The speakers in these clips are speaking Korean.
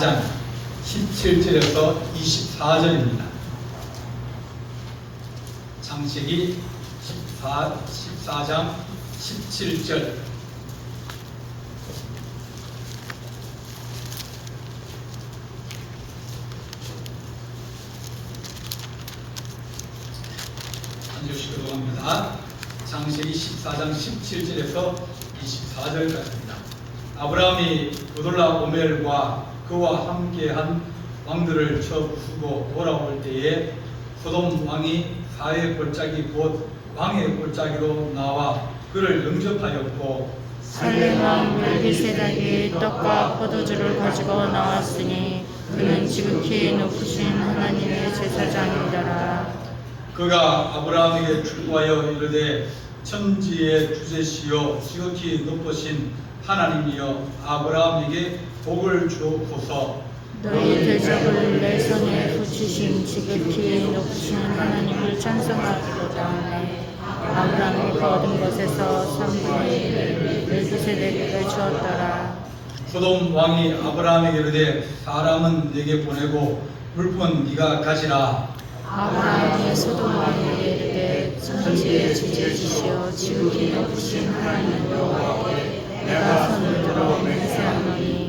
14장 17절에서 24절입니다. 창세기 14장 17절. 한 절씩 들어갑니다. 창세기 14장 17절에서 24절까지입니다. 아브라함이 그돌라 오멜과 그와 함께한 왕들을 쳐 부수고 돌아올 때에 소돔 왕이 사의 골짜기 곧 왕의 골짜기로 나와 그를 영접하였고, 살렘 왕 멜기세덱이 떡과 포도주를 가지고 나왔으니 그는 지극히 높으신 하나님의 제사장이더라. 그가 아브라함에게 출구하여 이르되, 천지의 주제시요 지극히 높으신 하나님이여, 아브라함에게 복을 주옵소서. 너희 대적을 내 손에 붙이신 지극히 높으신 하나님을 찬송하기로다 하네. 아브라함이 거둔 것에서 3분의 1을 멜기세덱에게 주었더라. 소돔 왕이 아브라함에게 이르되, 사람은 내게 보내고 물품은 네가 가지라. 아브라함이 소돔 왕에게 이르되, 천지의 주제주시오 지극히 높으신 하나님 여호와께 내가 손을 들어 맹세하노니,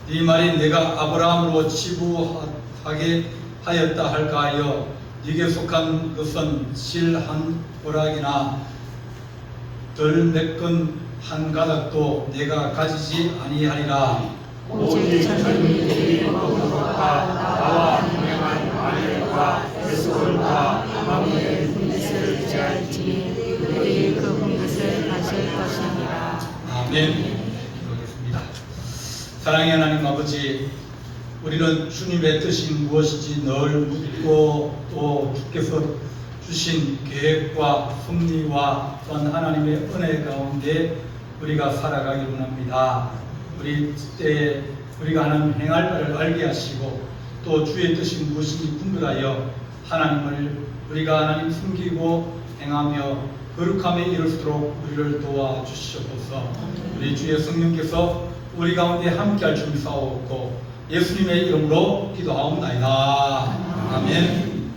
네 말이 내가 아브라함으로 치부하게 하였다 할까 하여 네게 속한 것은 실 한 보락이나 덜 메끈 한 가닥도 내가 가지지 아니하리라. 오직 천민들이 먹은 것과 나와 동행한 아들과 에스골과 아모의 분깃을 의지할지니 그들이 그 분깃을 가질 것이니라. 아멘. 기도하겠습니다. 사랑의 하나님 아버지, 우리는 주님의 뜻이 무엇인지 늘 묻고 또 주께서 주신 계획과 섭리와 또한 하나님의 은혜 가운데 우리가 살아가기 원합니다. 우리 때에 우리가 하는 행할 바를 알게 하시고 또 주의 뜻이 무엇인지 분별하여 하나님을 우리가 하나님 숨기고 행하며 거룩함에 이룰수록 우리를 도와주시옵소서. 우리 주의 성령께서 우리 가운데 함께할 줄 믿사옵고 예수님의 이름으로 기도하옵나이다. 아멘.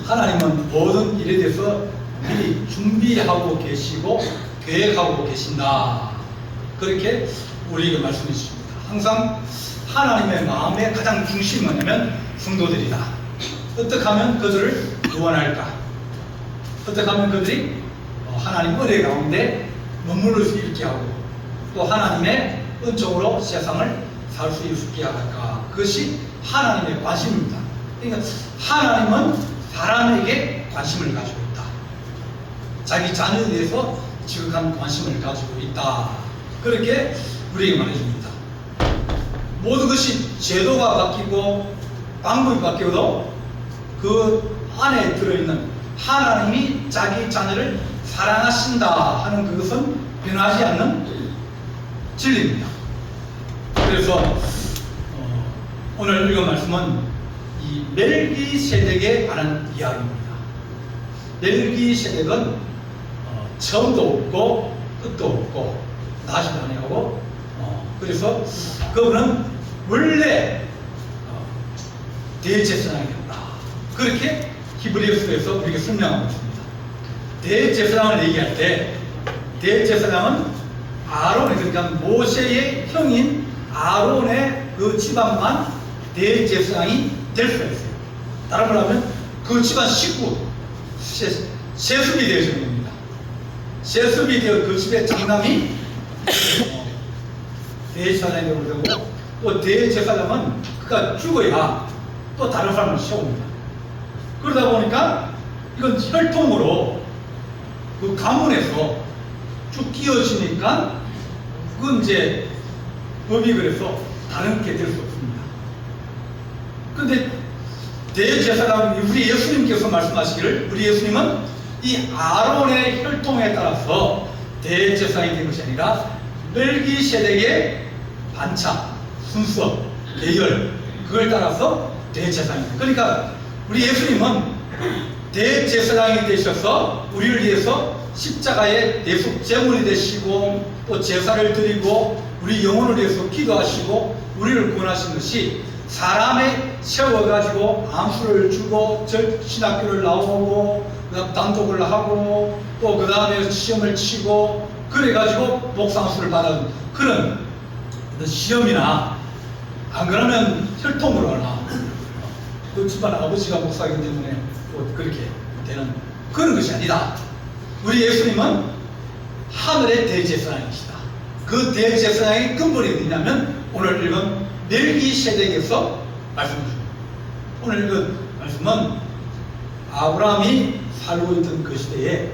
하나님은 모든 일에 대해서 미리 준비하고 계시고 계획하고 계신다. 그렇게 우리에게 말씀해 주십니다. 항상 하나님의 마음의 가장 중심이 뭐냐면 성도들이다. 어떻게 하면 그들을 구원할까? 어떻게 하면 그들이 하나님 은혜 가운데 머무를 수 있게 하고 또 하나님의 은총으로 세상을 살 수 있게 할까? 그것이 하나님의 관심입니다. 그러니까 하나님은 사람에게 관심을 가지고 있다. 자기 자녀에 대해서 지극한 관심을 가지고 있다. 그렇게 우리에게 말해줍니다. 모든 것이 제도가 바뀌고 방법이 바뀌어도 그 안에 들어있는 하나님이 자기 자녀를 사랑하신다 하는 그것은 변하지 않는 진리입니다. 그래서 오늘 읽은 말씀은 이 멜기세덱에 관한 이야기입니다. 멜기세덱은 처음도 없고 끝도 없고 나시도 아니하고 그래서 그분은 원래 대제사장이었다. 그렇게 히브리서에서 우리에게 설명하고 있습니다. 대제사장을 얘기할 때 대제사장은 아론의, 그러니까 모세의 형인 아론의 그 집안만 대제사장이 될 수가 있어요. 다른 말로 하면 그 집안 식구 세습이 되어지는 겁니다. 세습이 되어 그 집의 장남이 대제사장이 되고 또 대제사장은 그가 죽어야 또 다른 사람을 세웁니다. 그러다 보니까 이건 혈통으로 그 가문에서 쭉 끼어지니까 그건 이제 법이 그래서 다르게 될 수 없습니다. 그런데 대제사장 우리 예수님께서 말씀하시기를 우리 예수님은 이 아론의 혈통에 따라서 대제사장이 된 것이 아니라 멜기세덱의 반차, 순서, 계열 그걸 따라서 대제사장입니다. 그러니까 우리 예수님은 대제사장이 되셔서 우리를 위해서 십자가의 대속 제물이 되시고 또 제사를 드리고 우리 영혼을 위해서 기도하시고 우리를 구원하신 것이 사람에 세워가지고 암수를 주고 신학교를 나오고 그다음 단독을 하고 또 그 다음에 시험을 치고 그래가지고 목상수를 받은 그런 시험이나 안 그러면 혈통으로 하나 그 집안 아버지가 목사이기 때문에 또 그렇게 되는 그런 것이 아니다. 우리 예수님은 하늘의 대제사장이시다. 그 대제사장의 근본이 어디냐면 오늘 읽은 멜기세덱에서 말씀을 줍니다. 오늘 읽은 말씀은 아브라함이 살고 있던 그 시대에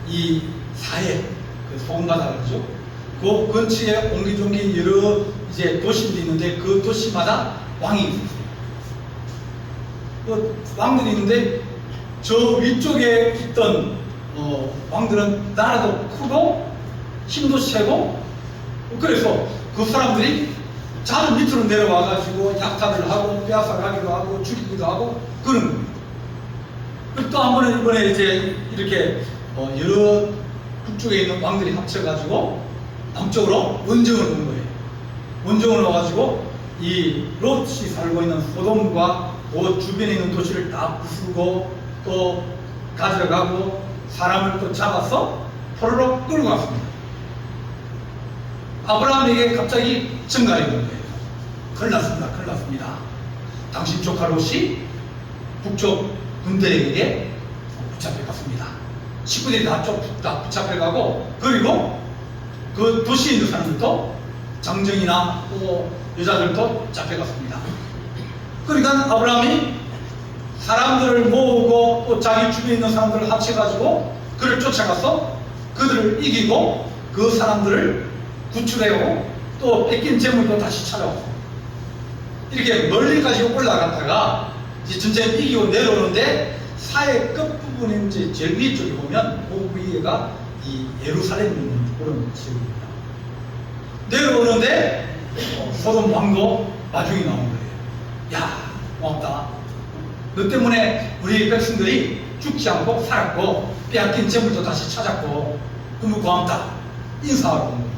이 사해, 그 소금바다가 그죠? 그 근처에 옹기종기 여러 이제 도시들이 있는데 그 도시마다 왕이 있었어요. 그 왕들이 있는데 저 위쪽에 있던 왕들은 나라도 크고 힘도 세고 그래서 그 사람들이 자주 밑으로 내려와가지고 약탈을 하고 빼앗아가기도 하고 죽이기도 하고 그런 거예요. 또 한 번은 이번에 이제 이렇게 여러 북쪽에 있는 왕들이 합쳐가지고 남쪽으로 원정을 온 거예요. 원정을 와가지고 이 롯이 살고 있는 소돔과 그 주변에 있는 도시를 다 부수고 또 가져가고 사람을 또 잡아서 포로로 끌고 갔습니다. 아브라함에게 갑자기 증가해 온 거예요. 큰일 났습니다. 큰일 났습니다. 당신 조카 롯이 북쪽 군대에게 붙잡혀갔습니다. 식구들이 다 붙잡혀가고 그리고 그 도시에 있는 사람들도 장정이나 또 여자들도 잡혀갔습니다. 그러니까 아브라함이 사람들을 모으고 또 자기 주변에 있는 사람들을 합쳐가지고 그를 쫓아가서 그들을 이기고 그 사람들을 구출하고 또 뺏긴 재물도 다시 찾아왔습니다. 이렇게 멀리까지 올라갔다가 이제 전쟁을 이기고 내려오는데 사해 끝부분에 이제 제일 위쪽에 보면 그 위에가 이 예루살렘 있는 그런 지역입니다. 내려오는데 소돔 왕도 마중이 나온 거예요. 야, 고맙다. 너 때문에 우리 백성들이 죽지 않고 살았고 빼앗긴 재물도 다시 찾았고 너무 고맙다. 인사하러 온 겁니다.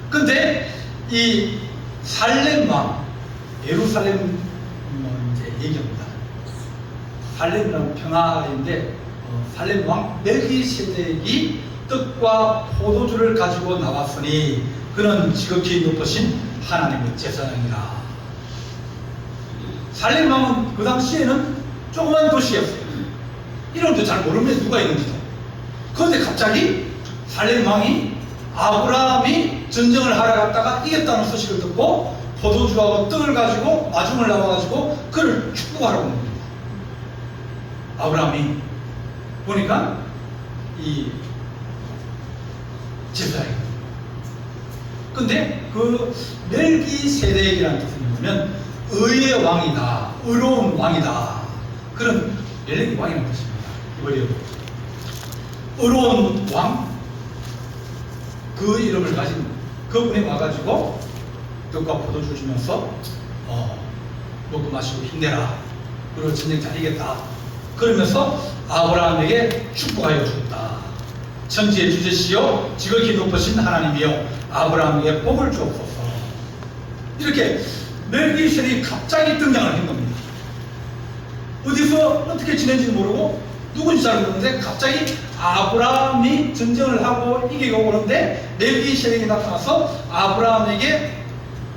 근데 이 살렘 왕, 예루살렘 이제 얘기합니다. 살렘이라고 평화인데 살렘 왕 멜기세덱이 떡과 포도주를 가지고 나왔으니 그는 지극히 높으신 하나님의 제사장이라. 살렘 왕은 그 당시에는 조그만 도시였어요. 이름도 잘 모르면 누가 있는지도. 그런데 갑자기 살렘 왕이 아브라함이 전쟁을 하러 갔다가 이겼다는 소식을 듣고 포도주하고 떡을 가지고 마중을 나와가지고 그를 축복하러 온 겁니다. 아브라함이 보니까 이 제사장입니다. 근데 그 멜기세덱이라는 뜻은 뭐냐면 의의 왕이다, 의로운 왕이다, 그런 멜기 왕이라는 뜻입니다. 이번에 의로운 왕, 그 이름을 가진 그분이 와가지고 떡과 포도주 주면서 먹고 마시고 힘내라, 그리고 전쟁 잘 이겼다 그러면서 아브라함에게 축복하여 주었다. 천지의 주제시여 지극히 높으신 하나님이여 아브라함에게 복을 주옵소서. 이렇게 멜기세덱이 갑자기 등장을 한 겁니다. 어디서 어떻게 지낸지도 모르고 누군지 잘 모르는데 갑자기 아브라함이 전쟁을 하고 이기고 오는데 멜기세덱이 나타나서 아브라함에게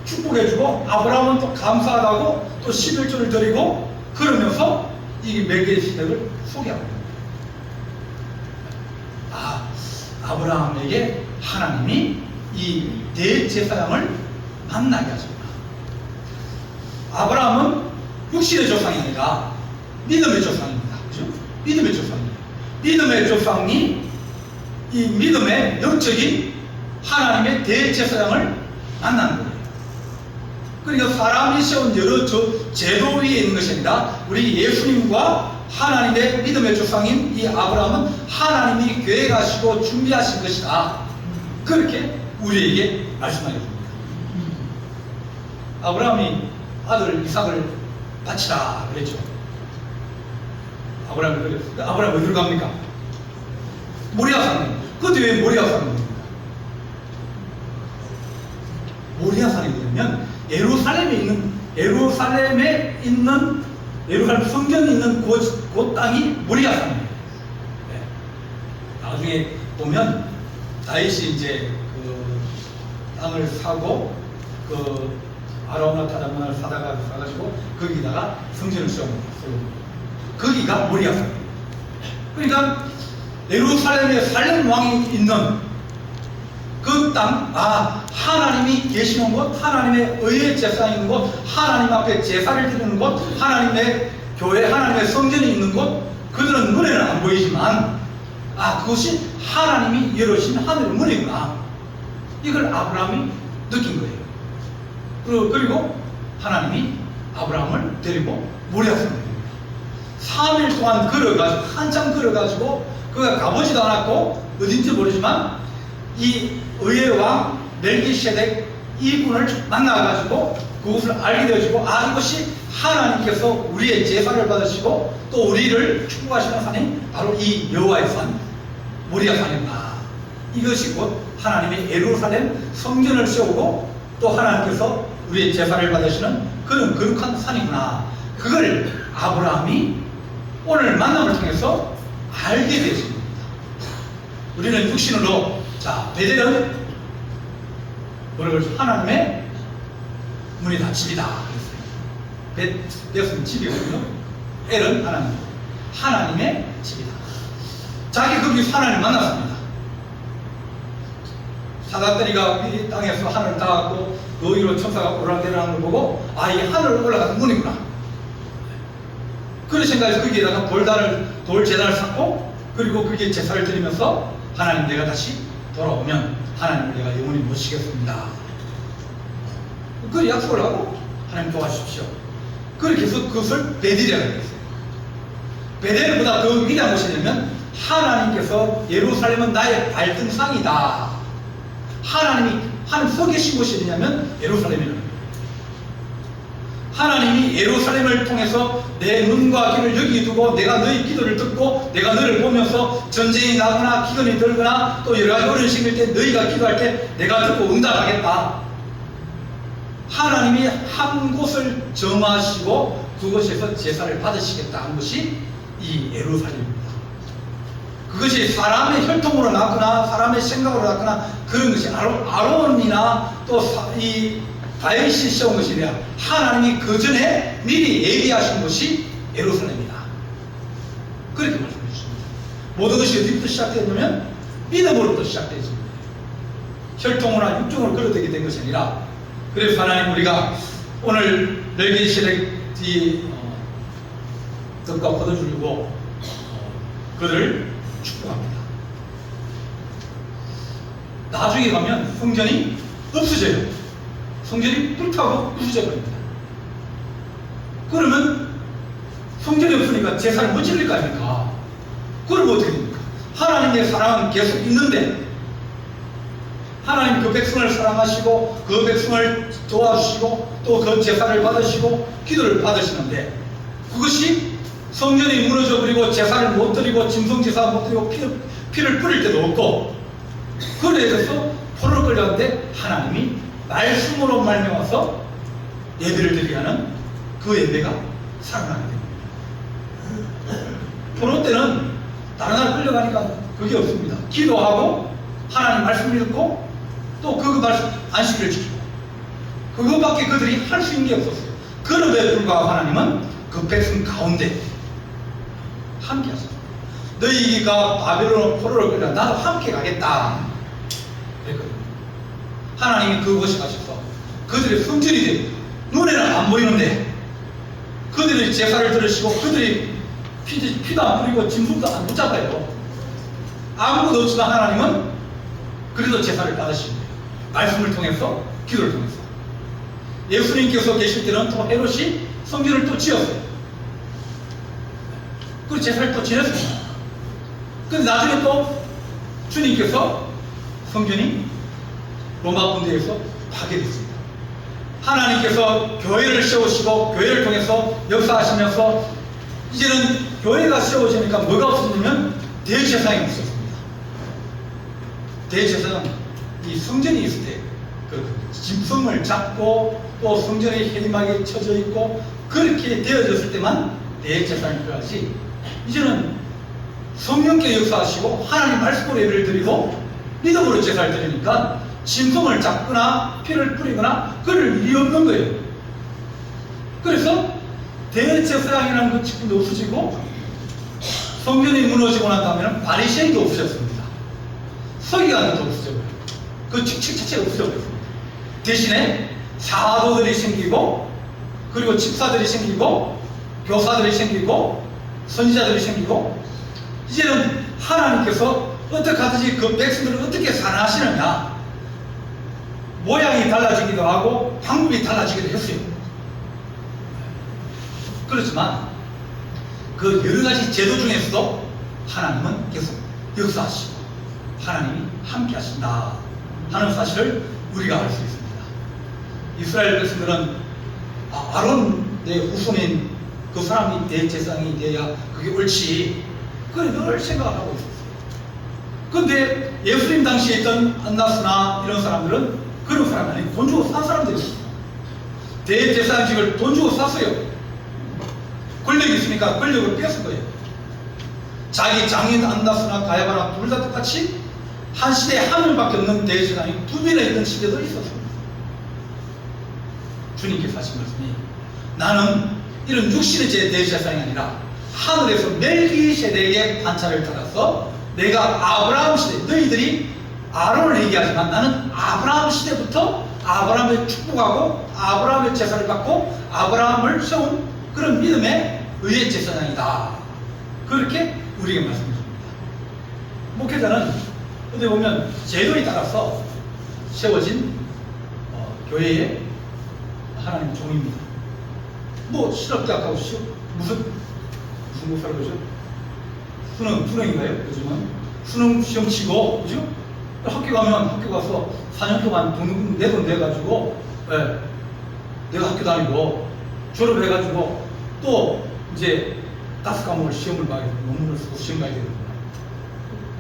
축복해주고 아브라함은 또 감사하다고 또 11조를 드리고 그러면서 이 멜기세덱을 소개하고 있습니다. 아브라함에게 하나님이 이 대제사장을 만나게 하십니다. 아브라함은 육신의 조상이 아니라 믿음의 조상입니다. 그죠? 믿음의 조상입니다. 믿음의 조상이 이 믿음의 영적인 하나님의 대제사장을 만나는 거예요. 그러니까 사람이 세운 여러 제도 위에 있는 것이 아니라 우리 예수님과 하나님의 믿음의 조상인 이 아브라함은 하나님이 계획하시고 준비하신 것이다. 그렇게 우리에게 말씀하게 됩니다. 아브라함이 아들 이삭을 바치라 그랬죠. 아브라함이 어디로 갑니까? 모리아 산입니다. 그런데 왜 모리아 산입니까? 모리아산이 뭐냐면 예루살렘 성전이 있는 그 땅이 모리아산입니다. 네. 나중에 보면 다윗이 이제 그 땅을 사고 그 아라우나 타다문을 사가지고 거기다가 성전을 세웁니다. 거기가 모리아산입니다. 그러니까 예루살렘에 살렘 왕이 있는 그 땅, 하나님이 계시는 곳, 하나님의 의의 제사가 있는 곳, 하나님 앞에 제사를 드리는 곳, 하나님의 교회, 하나님의 성전이 있는 곳, 그들은 눈에는 안 보이지만, 그것이 하나님이 열으신 하늘의 문이구나. 이걸 아브라함이 느낀 거예요. 그리고 하나님이 아브라함을 데리고 모리아산에 됩니다. 3일 동안 한참 걸어가지고, 그가 가보지도 않았고, 어딘지 모르지만, 이 의의 왕 멜기세덱 이분을 만나가지고 그것을 알게 되어지고, 이것이 하나님께서 우리의 제사를 받으시고 또 우리를 축복하시는 산이 바로 이 여호와의 산 모리아산이구나. 이것이 곧 하나님의 예루살렘 성전을 세우고 또 하나님께서 우리의 제사를 받으시는 그런 거룩한 산이구나. 그걸 아브라함이 오늘 만남을 통해서 알게 되었습니다. 우리는 육신으로 베델은 뭐라고 그러죠? 하나님의 문이다, 집이다 그랬어요. 벳은 집이거든요. 엘은 하나님의 집이다. 자기 거기서 하나님 만났습니다. 사닥다리가 이 땅에서 하늘을 닿았고 그 위로 천사가 오르락내리락하는 걸 보고 이 하늘을 올라가는 문이구나. 그런 생각에서 거기에다가 돌 제단을 쌓고 그리고 거기에 제사를 드리면서 하나님, 내가 다시 돌아오면 하나님을 내가 영원히 모시겠습니다. 그 약속을 하고 하나님 도와주십시오. 그렇게 해서 그것을 베델이라고 했어요. 베델보다 더 위대한 것이냐면 하나님께서 예루살렘은 나의 발등상이다. 하나님 서 계신 곳이 어디냐면 예루살렘이라는 거예요. 하나님이 예루살렘을 통해서 내 눈과 귀를 여기 두고 내가 너희 기도를 듣고 내가 너를 보면서 전쟁이 나거나 기근이 들거나 또 여러 가지 어려운 시기일 때 너희가 기도할 때 내가 듣고 응답하겠다. 하나님이 한 곳을 정하시고 그곳에서 제사를 받으시겠다 한 것이 이 예루살렘입니다. 그것이 사람의 혈통으로 났거나 사람의 생각으로 났거나 그런 것이 아론이나 또 이 다윗이 세운 것이 아니라 하나님이 그 전에 미리 예비하신 것이 예루살렘이다. 그렇게 말씀해 주십니다. 모든 것이 어디부터 시작되었냐면 믿음으로부터 시작되었습니다. 혈통으로나 육종으로 그려되게 된 것이 아니라, 그래서 하나님 우리가 오늘 멜기세덱이 떡과 포도주를 주고 그를 축복합니다. 나중에 가면 성전이 없어져요. 성전이 불타고 부서져버립니다. 그러면 성전이 없으니까 제사를 못 지낼 거 아닙니까? 그러면 어떻게 됩니까? 하나님의 사랑은 계속 있는데 하나님 그 백성을 사랑하시고 그 백성을 도와주시고 또 그 제사를 받으시고 기도를 받으시는데 그것이 성전이 무너져 버리고 제사를 못 드리고 짐승제사 못 드리고 피를 뿌릴 때도 없고 그래서 포로를 끌려갔는데 하나님이 말씀으로 말미암아서 예배를 드리게 하는 그 예배가 살아나게 됩니다. 포로 때는 다른 나라 끌려가니까 그게 없습니다. 기도하고 하나님 말씀을 듣고 또 그 말씀 안식일을 지키고 그것밖에 그들이 할 수 있는 게 없었어요. 그럼에도 불구하고 하나님은 그 백성 가운데 함께 하셨어요. 너희가 바벨론 포로를 끌려 나도 함께 가겠다 그랬거든요. 하나님이 그곳에 가셔서 그들의 성전이 눈에는 안 보이는데 그들의 제사를 들으시고 그들이 피도 안 뿌리고 짐승도 안 붙잡아요. 아무것도 없지만 하나님은 그래도 제사를 받으신 거예요. 말씀을 통해서, 기도를 통해서. 예수님께서 계실 때는 또 헤롯이 성전을 또 지었어요. 그 제사를 또 지냈습니다. 근데 나중에 또 주님께서 성전이 로마 군대에서 파괴됐습니다. 하나님께서 교회를 세우시고 교회를 통해서 역사하시면서 이제는 교회가 세워지니까 뭐가 없었냐면 대제사장이 없었습니다. 대제사장은 이 성전이 있을 때 그렇거든요. 짐승을 잡고 또 성전에 해림하게 쳐져 있고 그렇게 되어졌을 때만 대제사장이 필요하지, 이제는 성령께 역사하시고 하나님 말씀으로 예배를 드리고 믿음으로 제사를 드리니까 짐승을 잡거나 피를 뿌리거나 그럴 일이 없는 거예요. 그래서 대제사장이라는 그 직분도 없어지고 성전이 무너지고 난 다음에는 바리새인도 없어졌습니다. 서기관도 없어졌고요. 그 직책 자체가 없어졌습니다. 대신에 사도들이 생기고 그리고 집사들이 생기고 교사들이 생기고 선지자들이 생기고 이제는 하나님께서 어떻게 하든지 그 백성들을 어떻게 살아나시느냐, 모양이 달라지기도 하고 방법이 달라지기도 했어요. 그렇지만 그 여러 가지 제도 중에서도 하나님은 계속 역사하시고 하나님이 함께 하신다 하는 사실을 우리가 알 수 있습니다. 이스라엘 백성들은 아론의 후손인 그 사람이 대제사장이 돼야 그게 옳지, 그걸 늘 생각하고 있었어요. 그런데 예수님 당시에 있던 안나스나 이런 사람들은 그런 사람이 아니고 돈 주고 산 사람들이었어요. 대제사장직을 돈 주고 샀어요. 권력이 있으니까 권력을 뺏은 거예요. 자기 장인 안나스나 가야바나 둘 다 똑같이 한 시대에 한 명밖에 없는 대제사장이 두 명이나 있던 시대도 있었습니다. 주님께서 하신 말씀이, 나는 이런 육신의 제 대제사장이 아니라 하늘에서 멜기세덱의 관찰을 따라서 내가 아브라함 시대, 너희들이 아론을 얘기하지만 나는 아브라함 시대부터 아브라함을 축복하고 아브라함의 제사를 받고 아브라함을 세운 그런 믿음의 의의 제사장이다. 그렇게 우리에게 말씀해 줍니다. 목회자는 어디 보면 제도에 따라서 세워진 교회의 하나님 종입니다. 뭐 실업대학하고 무슨 목사를 그러죠? 수능인가요? 요즘은 수능 시험 치고, 그죠? 학교 가면 학교 가서 4년 동안 내 돈 내가지고, 내가 학교 다니고 졸업해가지고 또 이제 5과목을 시험을 봐야 되고 논문을 쓰고 시험 봐야 되는 거야.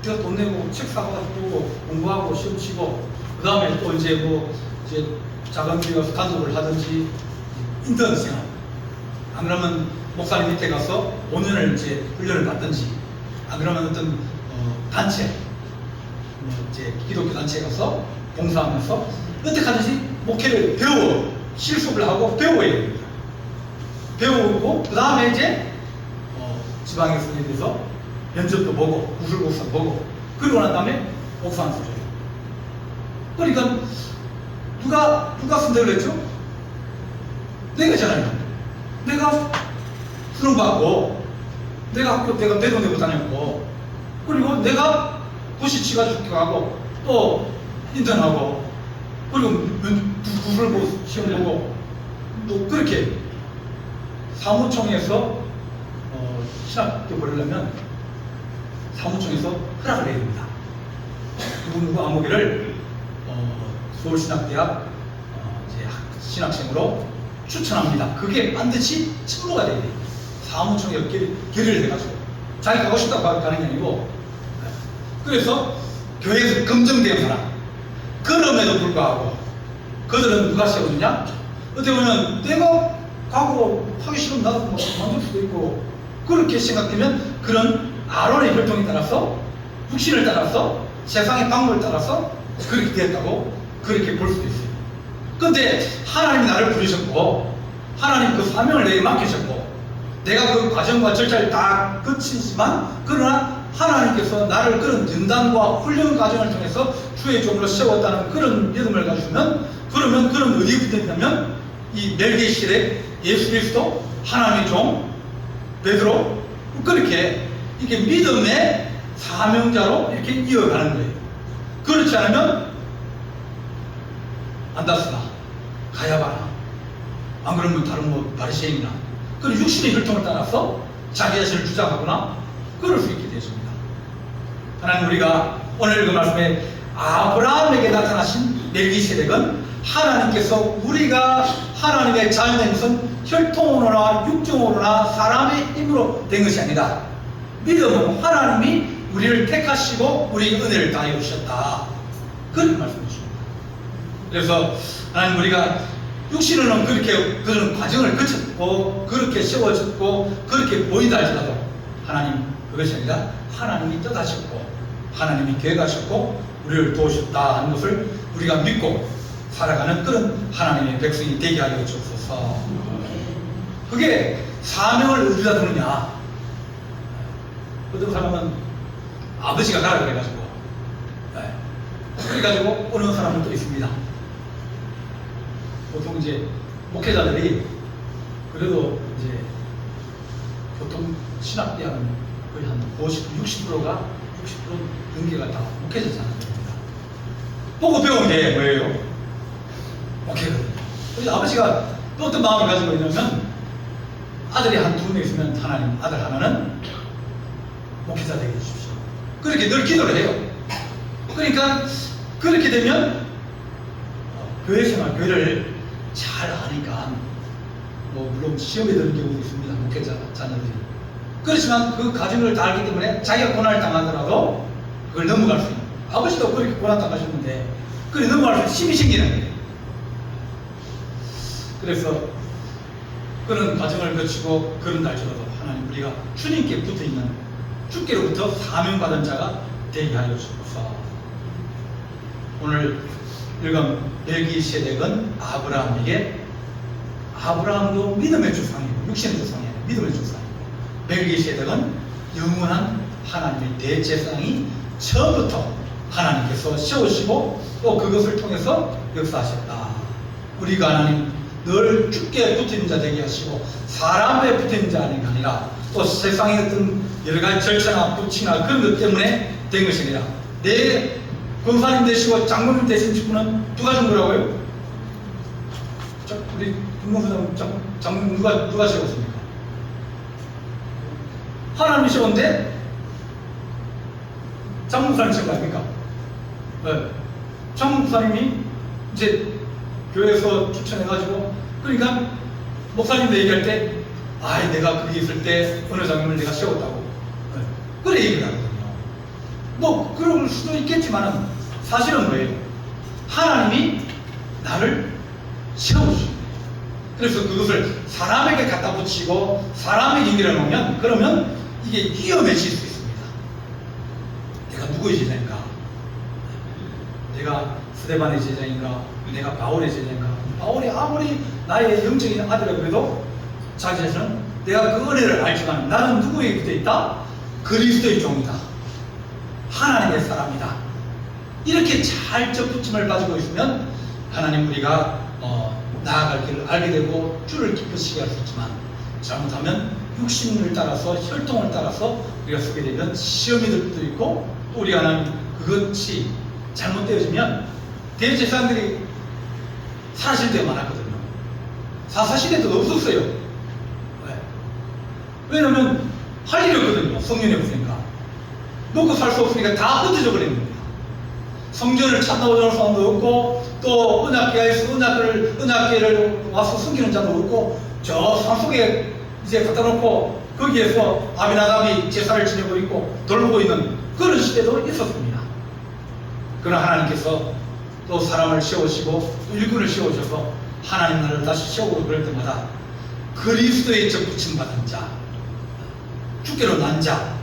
내가 돈 내고 책 사가지고 공부하고 시험 치고 그 다음에 또 이제 이제 작은 교회 가서 간독을 하든지 인턴 생활, 안 그러면 목사님 밑에 가서 5년을 이제 훈련을 받든지, 안 그러면 어떤 단체, 이제 기독교 단체에 가서 봉사하면서 어떻게 하든지 목회를 배워 실습을 하고 배워야 됩니다. 배우고 그 다음에 이제 지방에 선생님에서 면접도 보고 구술복사 보고 그러고 난 다음에 복사하는 소리예요. 그러니까 누가 선택을 했죠? 내가잖아요. 내가 수능 받고 내가 학교 내가 내 돈 내고 다녔고 그리고 내가 도시 치가지고 가고 또 인턴하고 그리고 구술복 시험 보고 또 그렇게 사무총에서 신학교 보려면 사무총에서 허락을 해야 됩니다. 누구 아무개를 서울신학대학 이제 신학생으로 추천합니다. 그게 반드시 청구가 돼야 돼요. 사무총에 결의를 해가지고 자기 가고 싶다고 가는 게 아니고. 그래서 교회에서 검증된 사람, 그럼에도 불구하고 그들은 누가 세웠느냐? 어떻게 보면 내가 가고 하기 싫으면 나도 만들 수도 있고 그렇게 생각되면 그런 아론의 혈통에 따라서 육신을 따라서 세상의 방법을 따라서 그렇게 되었다고 그렇게 볼 수도 있어요. 그런데 하나님이 나를 부르셨고 하나님 그 사명을 내게 맡기셨고 내가 그 과정과 절차를 다 거치지만 그러나 하나님께서 나를 그런 연단과 훈련 과정을 통해서 주의 종으로 세웠다는 그런 믿음을 가지면 그러면 그런 어디에 붙어있냐면 이 멜기세덱 예수 그리스도 하나님의 종 베드로 그렇게 이렇게 믿음의 사명자로 이렇게 이어가는 거예요. 그렇지 않으면 안다스나 가야바나 안 그러면 다른 바리새인이나 그런 육신의 혈통을 따라서 자기 자신을 주장하거나 그럴 수 있게 되십니다. 하나님, 우리가 오늘 그 말씀에 아브라함에게 나타나신 멜기세덱은 하나님께서 우리가 하나님의 자녀된 것은 혈통으로나 육정으로나 사람의 힘으로 된 것이 아니다. 믿음은 하나님이 우리를 택하시고 우리 은혜를 다해 주셨다. 그렇게 말씀해 주십니다. 그래서 하나님 우리가 육신으로는 그렇게 그런 과정을 거쳤고 그렇게 세워졌고 그렇게 보인다 할지라도 하나님 그것이 아니라 하나님이 뜻하셨고 하나님이 계획하셨고 우리를 도우셨다 하는 것을 우리가 믿고 살아가는 그런 하나님의 백성이 되게 하여 주옵소서. 그게 사명을 어디다 두느냐. 어떤 사람은 아버지가 가라 그래가지고 그래가지고 어느 사람은 또 있습니다. 보통 이제 목회자들이 그래도 이제 보통 신학대학은 거의 한 60%가 60% 연계가 다 목회자잖아요. 보고 배운 게 뭐예요? 목회거든요. 그래서 아버지가 또 어떤 마음을 가지고 있냐면 아들이 한 2명 있으면 하나님 아들 하나는 목회자 되게 해주십시오. 그렇게 늘 기도를 해요. 그러니까 그렇게 되면 교회 생활, 교회를 잘 아니까 뭐 물론 시험에 드는 경우도 있습니다. 목회자 자녀들이. 그렇지만 그 과정을 다 알기 때문에 자기가 고난을 당하더라도 그걸 넘어갈 수 있는. 아버지도 그렇게 고난 당하셨는데 그걸 넘어갈 수 있는 힘이 생기는 거예요. 그래서 그런 과정을 거치고 그런 날짜라도 하나님 우리가 주님께 붙어있는 주께로부터 사명받은 자가 되게 하여 주옵소서. 오늘 읽은 멜기세덱은 아브라함에게 아브라함도 믿음의 조상이고 육신의 조상이 아니라 믿음의 조상이고 멜기세덱은 영원한 하나님의 대제사장이 처음부터 하나님께서 세우시고 또 그것을 통해서 역사하셨다. 우리가 하나님 늘 주께 붙어있는 자 되게 하시고 사람에 붙어있는 자 아니라 또 세상의 어떤 여러 가지 절차나 부치나 그런 것 때문에 된 것이 아니라 내 권사님 되시고 장로님 되신 분은 누가 준 거라고요? 우리 김문수 장로님 누가 세웠습니까? 하나님이 세웠는데 장로사님 세운 거 아닙니까? 네. 장로사님이 이제 교회에서 추천해가지고 그러니까 목사님도 얘기할 때 아이 내가 거기 있을 때 어느 장로를 내가 세웠다고 네. 그래 얘기를 하거든요. 뭐 그럴 수도 있겠지만은 사실은 뭐예요? 하나님이 나를 세워주십니다. 그래서 그것을 사람에게 갖다 붙이고 사람에게 연결해 놓으면 그러면 이게 위험해질 수 있습니다. 내가 누구의 제자인가? 내가 스데반의 제자인가? 내가 바울의 제자인가? 바울이 아무리 나의 영적인 아들이라 그래도 자기 자신은 내가 그 은혜를 알지만 나는 누구에게 붙어있다? 그리스도의 종이다. 하나님의 사람이다. 이렇게 잘 접붙임을 가지고 있으면 하나님 우리가 나아갈 길을 알게 되고 줄을 깊어지게 할 수 있지만 잘못하면 육신을 따라서 혈통을 따라서 우리가 서게 되면 시험이 될 수도 있고 또 우리 하나님 그것이 잘못되어지면 대제사장들이 사라질 때가 많았거든요. 사사시대도 없었어요. 왜? 왜냐면 할 일이 없거든요. 성년이 없으니까. 먹고 살 수 없으니까 다 흩어져 버리는 겁니다. 성전을 찾아오는 사람도 없고 또 은약계를 와서 숨기는 자도 없고 저 산속에 이제 갖다 놓고 거기에서 아비나답이 제사를 지내고 있고 돌보고 있는 그런 시대도 있었습니다. 그러나 하나님께서 또 사람을 세우시고 일꾼을 세우셔서 하나님 나라를 다시 세우고 그럴 때마다 그리스도의 접붙임 받은 자, 주께로 난 자,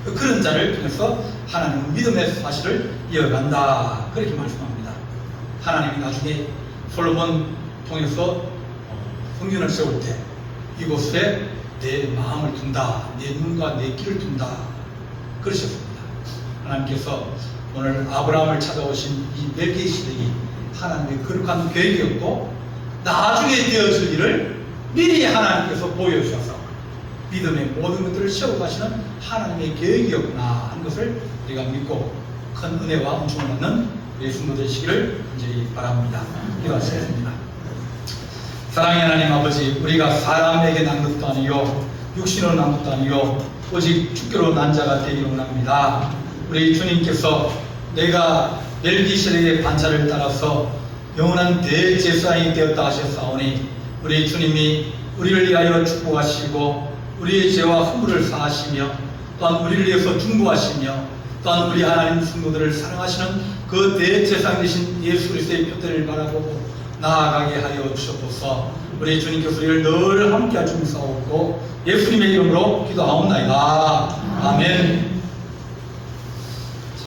그런 자를 통해서 하나님은 믿음의 사실을 이어간다. 그렇게 말씀합니다. 하나님이 나중에 솔로몬 통해서 성전을 세울 때 이곳에 내 마음을 둔다. 내 눈과 내 귀를 둔다. 그러셨습니다. 하나님께서 오늘 아브라함을 찾아오신 이 멜기세덱이 하나님의 거룩한 계획이었고 나중에 되어질 일을 미리 하나님께서 보여주셔서 믿음의 모든 것들을 세워가시는 하나님의 계획이었구나 하는 것을 우리가 믿고 큰 은혜와 은총을 받는 예수님 되시기를 간절히 바랍니다. 기도하시겠습니다. 사랑의 하나님 아버지, 우리가 사람에게 난 것도 아니요 육신으로 난 것도 아니요 오직 주께로 난 자가 되기를 원합니다. 우리 주님께서 내가 멜기세덱의 반차를 따라서 영원한 대제사장이 되었다 하셨사오니 우리 주님이 우리를 위하여 축복하시고 우리의 죄와 허물을 사하시며 또한 우리를 위해서 중보하시며 또한 우리 하나님 성도들을 사랑하시는 그 대제사장 되신 예수 그리스도의 표대를 바라보고 나아가게 하여 주옵소서. 우리 주님께서 우리를 늘 함께 하시옵소서. 예수님의 이름으로 기도하옵나이다. 아멘.